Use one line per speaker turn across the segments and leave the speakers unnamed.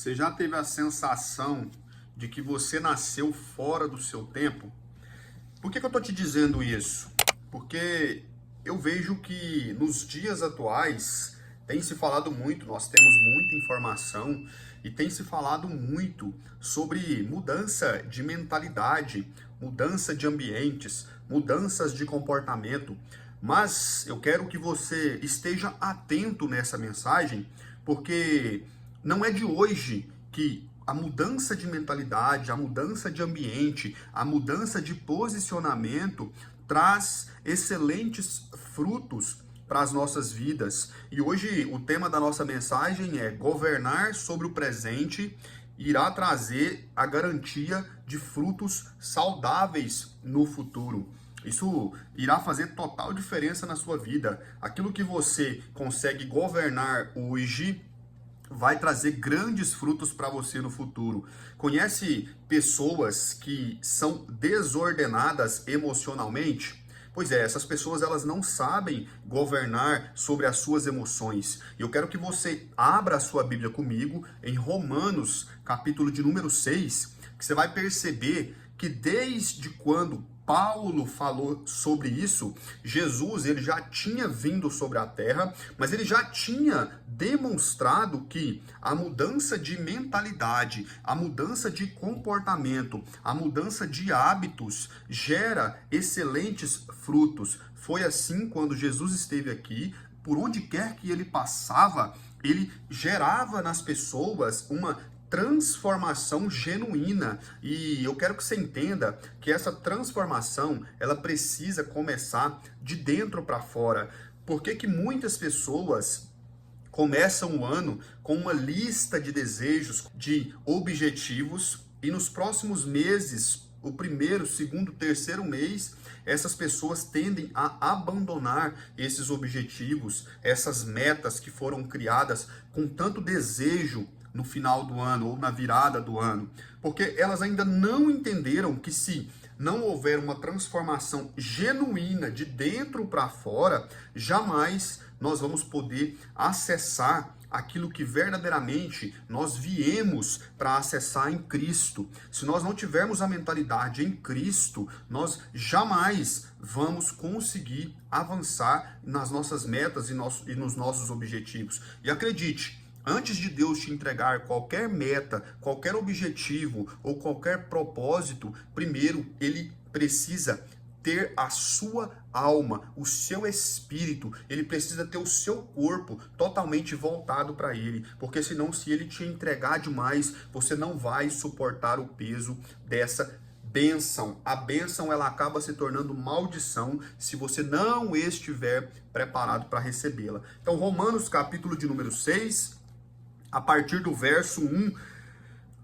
Você já teve a sensação de que você nasceu fora do seu tempo? Por que eu estou te dizendo isso? Porque eu vejo que nos dias atuais tem se falado muito, nós temos muita informação e tem se falado muito sobre mudança de mentalidade, mudança de ambientes, mudanças de comportamento. Mas eu quero que você esteja atento nessa mensagem, porque não é de hoje que a mudança de mentalidade, a mudança de ambiente, a mudança de posicionamento traz excelentes frutos para as nossas vidas. E hoje o tema da nossa mensagem é: governar sobre o presente irá trazer a garantia de frutos saudáveis no futuro. Isso irá fazer total diferença na sua vida. Aquilo que você consegue governar hoje vai trazer grandes frutos para você no futuro. Conhece pessoas que são desordenadas emocionalmente? Pois é, essas pessoas elas não sabem governar sobre as suas emoções. E eu quero que você abra a sua Bíblia comigo em Romanos, capítulo de número 6, que você vai perceber que desde quando Paulo falou sobre isso, Jesus ele já tinha vindo sobre a terra, mas ele já tinha demonstrado que a mudança de mentalidade, a mudança de comportamento, a mudança de hábitos gera excelentes frutos. Foi assim quando Jesus esteve aqui, por onde quer que ele passava, ele gerava nas pessoas uma transformação genuína. E eu quero que você entenda que essa transformação, ela precisa começar de dentro para fora. Por que que muitas pessoas começam o ano com uma lista de desejos, de objetivos, e nos próximos meses, o primeiro, segundo, terceiro mês, essas pessoas tendem a abandonar esses objetivos, essas metas que foram criadas com tanto desejo no final do ano ou na virada do ano, porque elas ainda não entenderam que se não houver uma transformação genuína de dentro para fora, jamais nós vamos poder acessar aquilo que verdadeiramente nós viemos para acessar em Cristo. Se nós não tivermos a mentalidade em Cristo, nós jamais vamos conseguir avançar nas nossas metas e nos nossos objetivos. E acredite, antes de Deus te entregar qualquer meta, qualquer objetivo ou qualquer propósito, primeiro Ele precisa ter a sua alma, o seu espírito, Ele precisa ter o seu corpo totalmente voltado para Ele, porque senão, se Ele te entregar demais, você não vai suportar o peso dessa bênção. A bênção ela acaba se tornando maldição se você não estiver preparado para recebê-la. Então, Romanos capítulo de número 6, a partir do verso 1,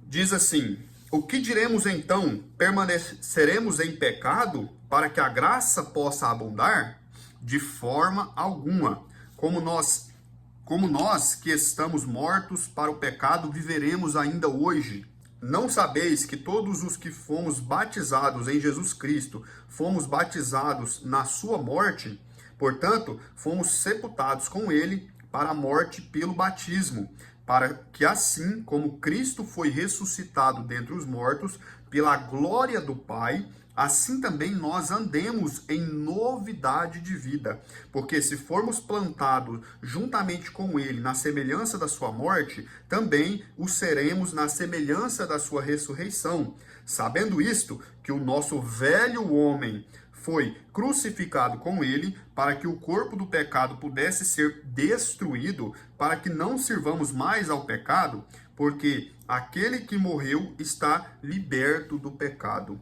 diz assim: o que diremos então? Permaneceremos em pecado para que a graça possa abundar? De forma alguma. Como nós que estamos mortos para o pecado, viveremos ainda hoje. Não sabeis que todos os que fomos batizados em Jesus Cristo, fomos batizados na sua morte? Portanto, fomos sepultados com ele para a morte pelo batismo, para que assim como Cristo foi ressuscitado dentre os mortos, pela glória do Pai, assim também nós andemos em novidade de vida. Porque se formos plantados juntamente com Ele na semelhança da sua morte, também o seremos na semelhança da sua ressurreição. Sabendo isto, que o nosso velho homem foi crucificado com ele, para que o corpo do pecado pudesse ser destruído, para que não sirvamos mais ao pecado, porque aquele que morreu está liberto do pecado.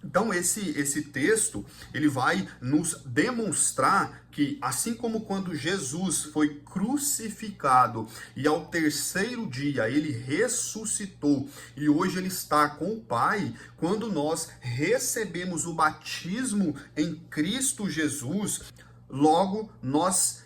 Então esse texto, ele vai nos demonstrar que, assim como quando Jesus foi crucificado e ao terceiro dia ele ressuscitou e hoje ele está com o Pai, quando nós recebemos o batismo em Cristo Jesus, logo nós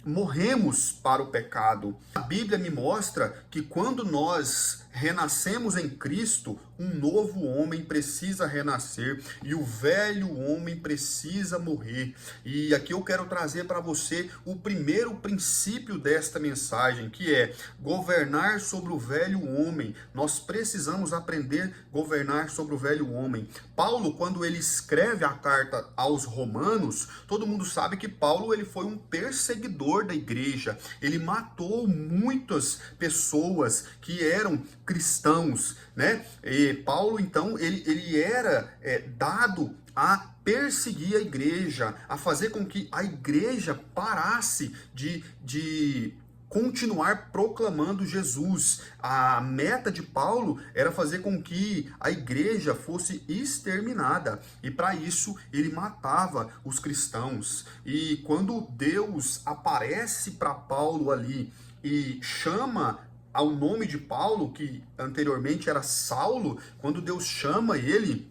morremos para o pecado. A Bíblia me mostra que quando nós renascemos em Cristo, um novo homem precisa renascer e o velho homem precisa morrer. E aqui eu quero trazer para você o primeiro princípio desta mensagem, que é governar sobre o velho homem. Nós precisamos aprender a governar sobre o velho homem. Paulo, quando ele escreve a carta aos Romanos, todo mundo sabe que Paulo ele foi um perseguidor da igreja. Ele matou muitas pessoas que eram cristãos, né? E Paulo, então, ele era dado a perseguir a igreja, a fazer com que a igreja parasse de continuar proclamando Jesus. A meta de Paulo era fazer com que a igreja fosse exterminada. E para isso ele matava os cristãos. E quando Deus aparece para Paulo ali e chama ao nome de Paulo, que anteriormente era Saulo, quando Deus chama ele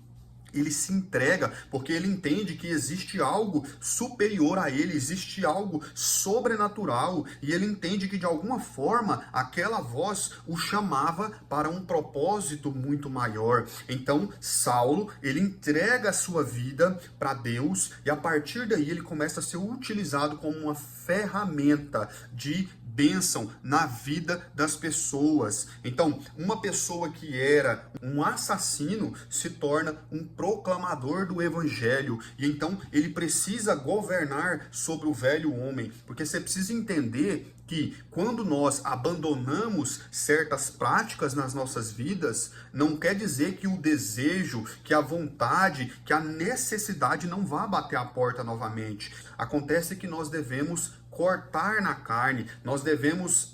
se entrega, porque ele entende que existe algo superior a ele, existe algo sobrenatural, e ele entende que de alguma forma aquela voz o chamava para um propósito muito maior. Então Saulo, ele entrega a sua vida para Deus, e a partir daí ele começa a ser utilizado como uma ferramenta de bênção na vida das pessoas. Então, uma pessoa que era um assassino se torna um proclamador do evangelho. E então ele precisa governar sobre o velho homem, porque você precisa entender que quando nós abandonamos certas práticas nas nossas vidas, não quer dizer que o desejo, que a vontade, que a necessidade não vá bater a porta novamente. Acontece que nós devemos cortar na carne, nós devemos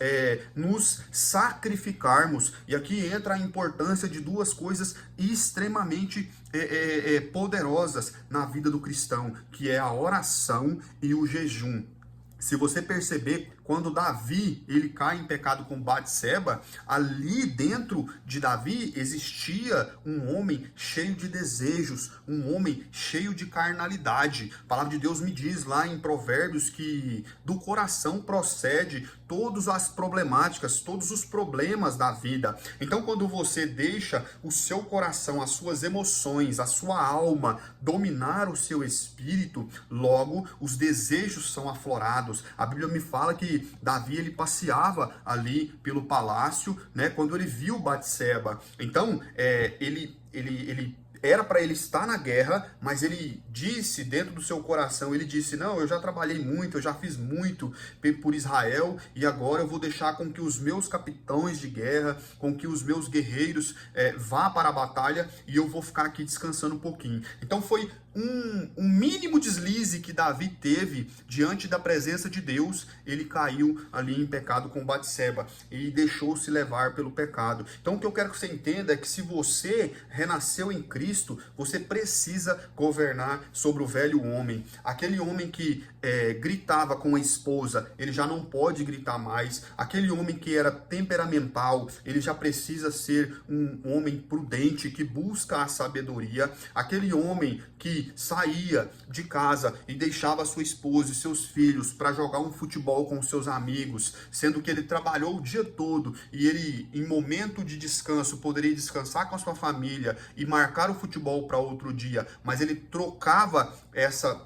nos sacrificarmos. E aqui entra a importância de duas coisas extremamente poderosas na vida do cristão, que é a oração e o jejum. Se você perceber, quando Davi ele cai em pecado com Batseba, ali dentro de Davi existia um homem cheio de desejos, um homem cheio de carnalidade. A palavra de Deus me diz lá em Provérbios que do coração procede todas as problemáticas, todos os problemas da vida. Então, quando você deixa o seu coração, as suas emoções, a sua alma dominar o seu espírito, logo os desejos são aflorados. A Bíblia me fala que Davi ele passeava ali pelo palácio, né, quando ele viu Batseba. Então, ele era para ele estar na guerra, mas ele disse dentro do seu coração, ele disse, não, eu já trabalhei muito, eu já fiz muito por Israel, e agora eu vou deixar com que os meus capitães de guerra, com que os meus guerreiros vá para a batalha, e eu vou ficar aqui descansando um pouquinho. Então foi um mínimo deslize que Davi teve diante da presença de Deus, ele caiu ali em pecado com Batseba e deixou-se levar pelo pecado. Então o que eu quero que você entenda é que se você renasceu em Cristo, você precisa governar sobre o velho homem. Aquele homem que gritava com a esposa, ele já não pode gritar mais. Aquele homem que era temperamental, ele já precisa ser um homem prudente, que busca a sabedoria. Aquele homem que saía de casa e deixava sua esposa e seus filhos para jogar um futebol com seus amigos, sendo que ele trabalhou o dia todo e ele, em momento de descanso, poderia descansar com a sua família e marcar o futebol para outro dia, mas ele trocava essa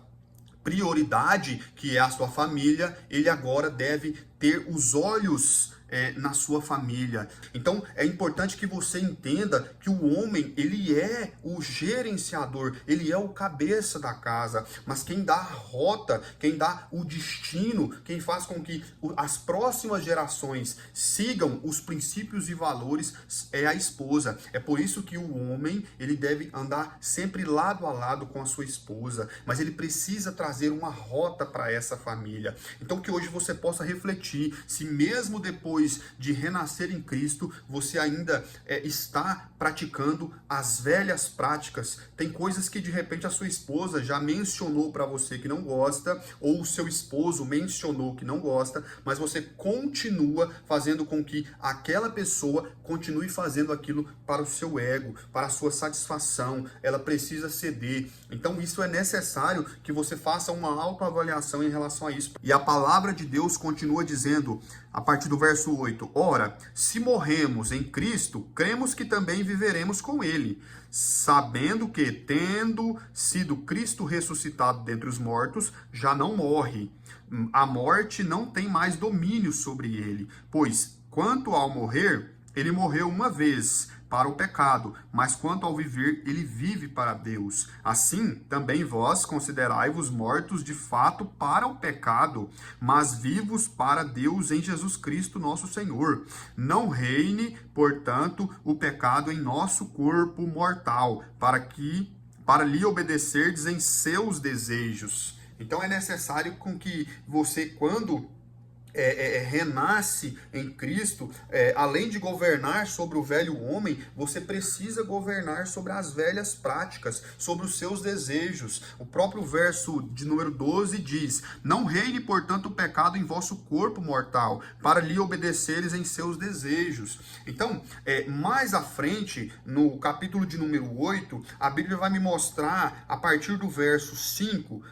prioridade, que é a sua família, ele agora deve ter os olhos na sua família. Então é importante que você entenda que o homem, ele é o gerenciador, ele é o cabeça da casa, mas quem dá a rota, quem dá o destino, quem faz com que as próximas gerações sigam os princípios e valores é a esposa. É por isso que o homem, ele deve andar sempre lado a lado com a sua esposa, mas ele precisa trazer uma rota para essa família. Então que hoje você possa refletir se mesmo depois de renascer em Cristo, você ainda está praticando as velhas práticas. Tem coisas que de repente a sua esposa já mencionou para você que não gosta, ou o seu esposo mencionou que não gosta, mas você continua fazendo com que aquela pessoa continue fazendo aquilo para o seu ego, para a sua satisfação. Ela precisa ceder. Então isso é necessário que você faça uma autoavaliação em relação a isso. E a palavra de Deus continua dizendo, a partir do verso verso 8: Ora, se morremos em Cristo, cremos que também viveremos com ele, sabendo que, tendo sido Cristo ressuscitado dentre os mortos, já não morre. A morte não tem mais domínio sobre ele, pois, quanto ao morrer, ele morreu uma vez para o pecado, mas quanto ao viver, ele vive para Deus. Assim, também vós considerai-vos mortos de fato para o pecado, mas vivos para Deus em Jesus Cristo nosso Senhor. Não reine, portanto, o pecado em nosso corpo mortal, para lhe obedecerdes em seus desejos. Então é necessário com que você, quando renasce em Cristo, além de governar sobre o velho homem, você precisa governar sobre as velhas práticas, sobre os seus desejos. O próprio verso de número 12 diz: Não reine, portanto, o pecado em vosso corpo mortal, para lhe obedeceres em seus desejos. Então, mais à frente, no capítulo de número 8, a Bíblia vai me mostrar, a partir do verso 5,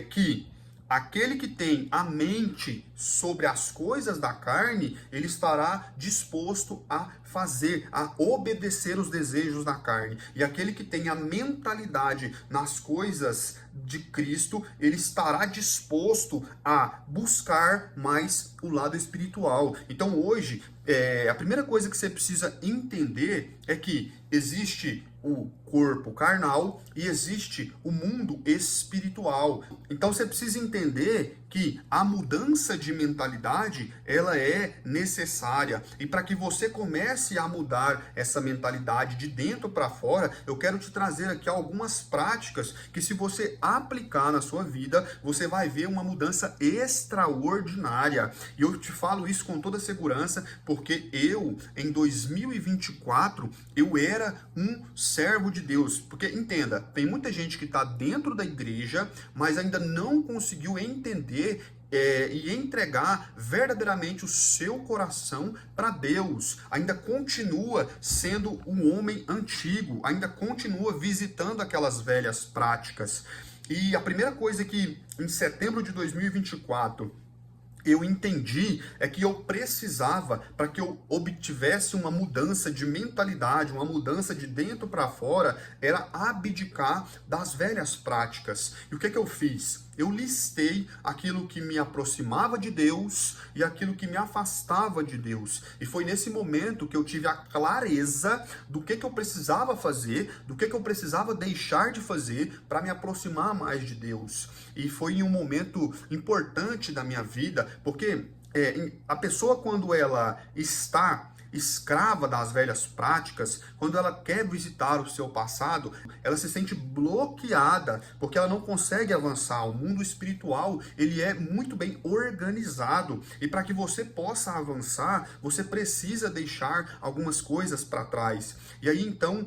que aquele que tem a mente sobre as coisas da carne, ele estará disposto a fazer, a obedecer os desejos da carne. E aquele que tem a mentalidade nas coisas de Cristo, ele estará disposto a buscar mais o lado espiritual. Então hoje, a primeira coisa que você precisa entender é que existe o corpo carnal e existe o mundo espiritual. Então você precisa entender que a mudança de mentalidade, ela é necessária. E para que você comece a mudar essa mentalidade de dentro para fora, eu quero te trazer aqui algumas práticas que, se você aplicar na sua vida, você vai ver uma mudança extraordinária. E eu te falo isso com toda segurança, porque eu, em 2024, eu era um servo de Deus. Porque, entenda, tem muita gente que está dentro da igreja, mas ainda não conseguiu entender e entregar verdadeiramente o seu coração para Deus. Ainda continua sendo um homem antigo, ainda continua visitando aquelas velhas práticas. E a primeira coisa que, em setembro de 2024, eu entendi é que eu precisava, para que eu obtivesse uma mudança de mentalidade, uma mudança de dentro para fora, era abdicar das velhas práticas. E o que eu fiz? Eu listei aquilo que me aproximava de Deus e aquilo que me afastava de Deus. E foi nesse momento que eu tive a clareza do que eu precisava fazer, do que eu precisava deixar de fazer para me aproximar mais de Deus. E foi em um momento importante da minha vida, porque a pessoa, quando ela está escrava das velhas práticas, quando ela quer visitar o seu passado, ela se sente bloqueada, porque ela não consegue avançar. O mundo espiritual, ele é muito bem organizado, e para que você possa avançar, você precisa deixar algumas coisas para trás. E aí, então,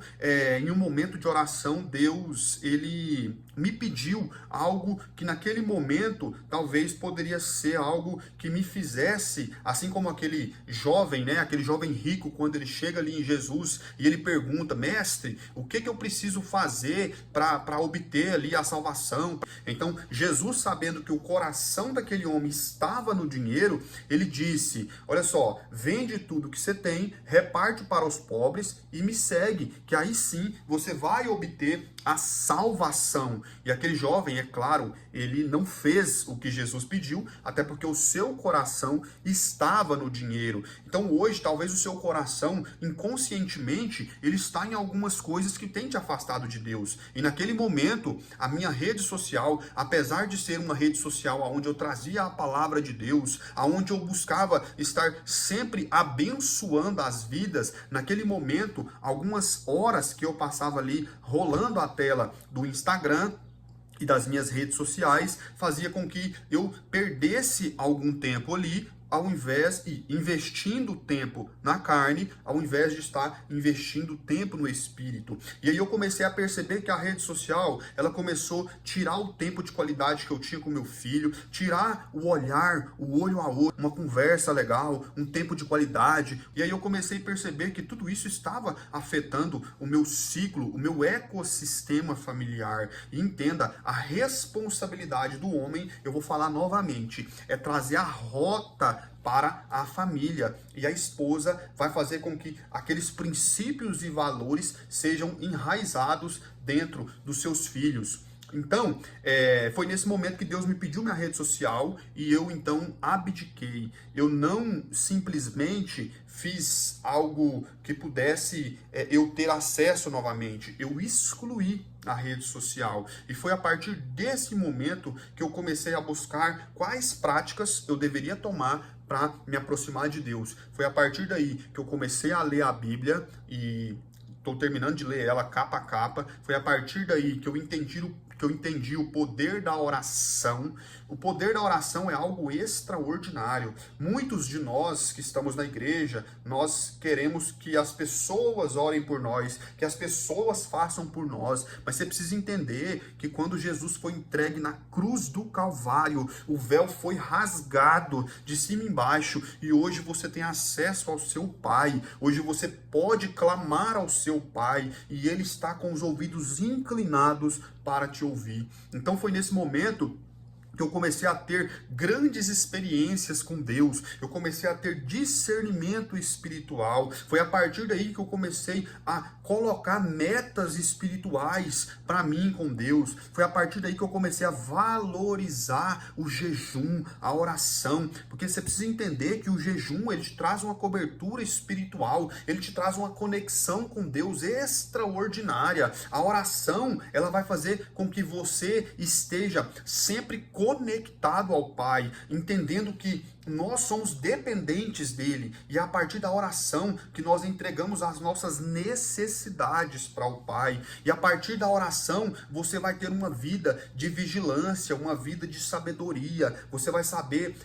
em um momento de oração, Deus, ele me pediu algo que naquele momento talvez poderia ser algo que me fizesse, assim como aquele jovem, né, aquele jovem rico, quando ele chega ali em Jesus e ele pergunta: mestre, o que eu preciso fazer para obter ali a salvação? Então Jesus, sabendo que o coração daquele homem estava no dinheiro, ele disse: olha só, vende tudo que você tem, reparte para os pobres e me segue, que aí sim você vai obter a salvação. E aquele jovem, é claro, ele não fez o que Jesus pediu, até porque o seu coração estava no dinheiro. Então hoje, talvez o seu coração, inconscientemente, ele está em algumas coisas que tem te afastado de Deus. E naquele momento, a minha rede social, apesar de ser uma rede social onde eu trazia a palavra de Deus, onde eu buscava estar sempre abençoando as vidas, naquele momento, algumas horas que eu passava ali rolando a tela do Instagram e das minhas redes sociais, fazia com que eu perdesse algum tempo ali, ao invés de investindo tempo na carne, ao invés de estar investindo tempo no espírito. E aí eu comecei a perceber que a rede social, ela começou a tirar o tempo de qualidade que eu tinha com meu filho, tirar o olhar, o olho a olho, uma conversa legal, um tempo de qualidade. E aí eu comecei a perceber que tudo isso estava afetando o meu ciclo, o meu ecossistema familiar. E entenda, a responsabilidade do homem, eu vou falar novamente, é trazer a rota para a família. E a esposa vai fazer com que aqueles princípios e valores sejam enraizados dentro dos seus filhos. Então, foi nesse momento que Deus me pediu minha rede social e eu então abdiquei. Eu não simplesmente fiz algo que pudesse eu ter acesso novamente. Eu excluí a rede social. E foi a partir desse momento que eu comecei a buscar quais práticas eu deveria tomar para me aproximar de Deus. Foi a partir daí que eu comecei a ler a Bíblia e estou terminando de ler ela capa a capa. Foi a partir daí que eu entendi o poder da oração. O poder da oração é algo extraordinário. Muitos de nós que estamos na igreja, nós queremos que as pessoas orem por nós, que as pessoas façam por nós. Mas você precisa entender que quando Jesus foi entregue na cruz do Calvário, o véu foi rasgado de cima e embaixo e hoje você tem acesso ao seu Pai. Hoje você pode clamar ao seu Pai e Ele está com os ouvidos inclinados para te ouvir. Então foi nesse momento que eu comecei a ter grandes experiências com Deus, eu comecei a ter discernimento espiritual. Foi a partir daí que eu comecei a colocar metas espirituais para mim com Deus. Foi a partir daí que eu comecei a valorizar o jejum, a oração, porque você precisa entender que o jejum, ele te traz uma cobertura espiritual, ele te traz uma conexão com Deus extraordinária. A oração, ela vai fazer com que você esteja sempre conectado ao Pai, entendendo que nós somos dependentes dele e é a partir da oração que nós entregamos as nossas necessidades para o Pai. E a partir da oração você vai ter uma vida de vigilância, uma vida de sabedoria. Você vai saber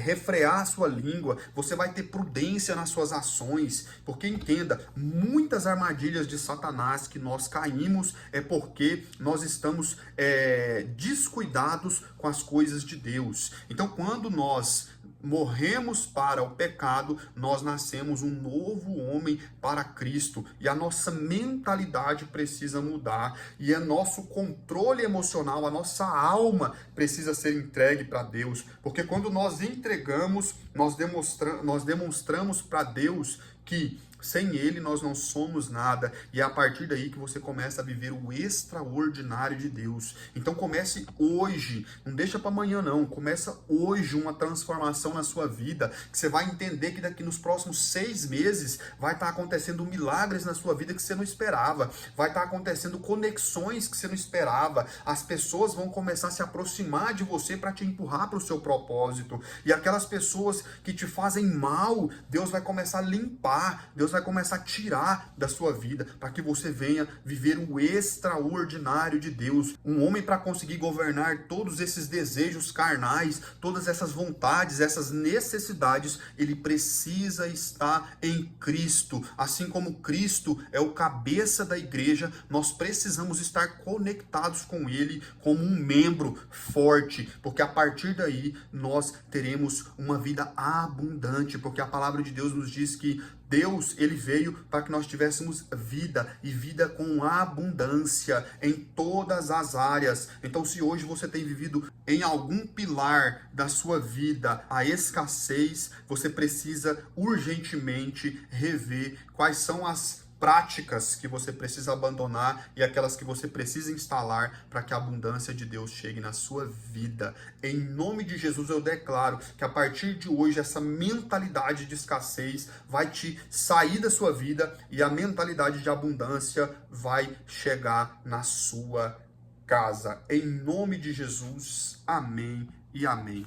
refrear a sua língua, você vai ter prudência nas suas ações, porque entenda, muitas armadilhas de Satanás que nós caímos é porque nós estamos descuidados com as coisas de Deus. Então, quando nós morremos para o pecado, nós nascemos um novo homem para Cristo e a nossa mentalidade precisa mudar e é nosso controle emocional, a nossa alma precisa ser entregue para Deus, porque quando nós entregamos, nós demonstramos para Deus que sem Ele nós não somos nada, e é a partir daí que você começa a viver o extraordinário de Deus. Então comece hoje, não deixa para amanhã não, começa hoje uma transformação na sua vida, que você vai entender que daqui nos próximos 6 meses vai estar acontecendo milagres na sua vida que você não esperava, vai estar acontecendo conexões que você não esperava, as pessoas vão começar a se aproximar de você para te empurrar para o seu propósito, e aquelas pessoas que te fazem mal, Deus vai começar a limpar, Deus vai começar a tirar da sua vida para que você venha viver o extraordinário de Deus. Um homem, para conseguir governar todos esses desejos carnais, todas essas vontades, essas necessidades, ele precisa estar em Cristo. Assim como Cristo é o cabeça da igreja, nós precisamos estar conectados com Ele como um membro forte, porque a partir daí nós teremos uma vida abundante, porque a palavra de Deus nos diz que Deus, ele veio para que nós tivéssemos vida e vida com abundância em todas as áreas. Então, se hoje você tem vivido em algum pilar da sua vida a escassez, você precisa urgentemente rever quais são as práticas que você precisa abandonar e aquelas que você precisa instalar para que a abundância de Deus chegue na sua vida. Em nome de Jesus eu declaro que a partir de hoje essa mentalidade de escassez vai te sair da sua vida e a mentalidade de abundância vai chegar na sua casa. Em nome de Jesus, amém e amém.